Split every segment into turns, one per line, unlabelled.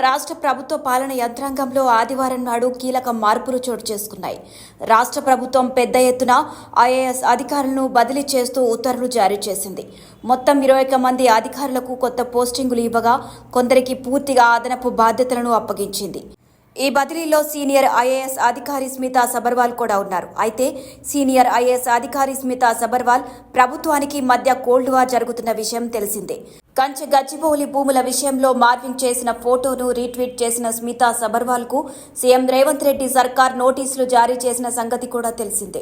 రాష్ట్ర ప్రభుత్వ పాలన యంత్రాంగంలో ఆదివారం నాడు కీలక మార్పులు చోటు చేసుకున్నాయి. రాష్ట్ర ప్రభుత్వం పెద్ద ఎత్తున ఐఏఎస్ అధికారులను బదిలీ చేస్తూ ఉత్తర్వులు జారీ చేసింది. మొత్తం 21 మంది అధికారులకు కొత్త పోస్టింగులు ఇవ్వగా కొందరికి పూర్తిగా అదనపు బాధ్యతలను అప్పగించింది. ఈ బదిలీలో సీనియర్ ఐఏఎస్ అధికారి స్మితా సబర్వాల్ కూడా ఉన్నారు. అయితే సీనియర్ ఐఏఎస్ అధికారి స్మితా సబర్వాల్ ప్రభుత్వానికి మధ్య కోల్డ్ వార్ జరుగుతున్న విషయం తెలిసిందే. కంచె గచ్చిబౌలి భూముల విషయంలో మార్ఫింగ్ చేసిన ఫోటోను రీట్వీట్ చేసిన స్మితా సబర్వాల్ కు సీఎం రేవంత్ రెడ్డి సర్కార్ నోటీసులు జారీ చేసిన సంగతి కూడా తెలిసిందే.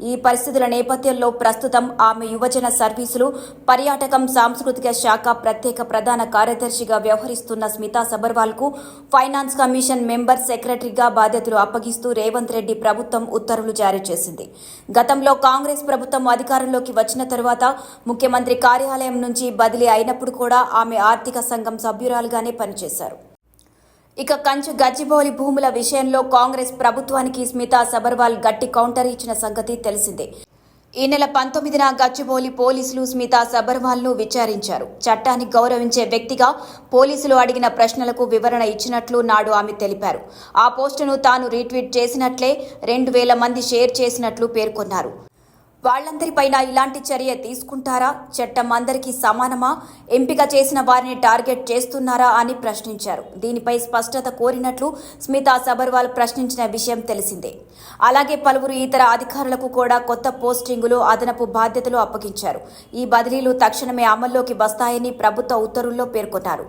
ఈ పరిస్థితుల నేపథ్యంలో ప్రస్తుతం ఆమె యువజన సర్వీసులు, పర్యాటకం, సాంస్కృతిక శాఖ ప్రత్యేక ప్రధాన కార్యదర్శిగా వ్యవహరిస్తున్న స్మితా సబర్వాల్ కు ఫైనాన్స్ కమిషన్ మెంబర్ సెక్రటరీగా బాధ్యతలు అప్పగిస్తూ రేవంత్ రెడ్డి ప్రభుత్వం ఉత్తర్వులు జారీ చేసింది. గతంలో కాంగ్రెస్ ప్రభుత్వం అధికారంలోకి వచ్చిన తరువాత ముఖ్యమంత్రి కార్యాలయం నుంచి బదిలీ అయినప్పుడు కూడా ఆమె ఆర్థిక సంఘం సభ్యురాలుగానే పనిచేశారు. ఇక కంచు గచ్చిబౌలి భూముల విషయంలో కాంగ్రెస్ ప్రభుత్వానికి స్మితా సబర్వాల్ గట్టి కౌంటర్ ఇచ్చిన సంగతి తెలిసిందే. ఈ నెల 19న గచ్చిబౌలి పోలీసులు స్మితా సబర్వాల్ ను విచారించారు. చట్టాన్ని గౌరవించే వ్యక్తిగా పోలీసులు అడిగిన ప్రశ్నలకు వివరణ ఇచ్చినట్లు నాడు ఆమె తెలిపారు. ఆ పోస్టును తాను రీట్వీట్ చేసినట్లే 2000 మంది షేర్ చేసినట్లు పేర్కొన్నారు. వాళ్లందరిపైన ఇలాంటి చర్య తీసుకుంటారా? చట్టం అందరికీ సమానమా? ఎంపిక చేసిన వారిని టార్గెట్ చేస్తున్నారా అని ప్రశ్నించారు. దీనిపై స్పష్టత కోరినట్లు స్మితా సబర్వాల్ ప్రశ్నించిన విషయం తెలిసిందే. అలాగే పలువురు ఇతర అధికారులకు కూడా కొత్త పోస్టింగులు, అదనపు బాధ్యతలు అప్పగించారు. ఈ బదిలీలు తక్షణమే అమల్లోకి వస్తాయని ప్రభుత్వ ఉత్తర్వుల్లో పేర్కొన్నారు.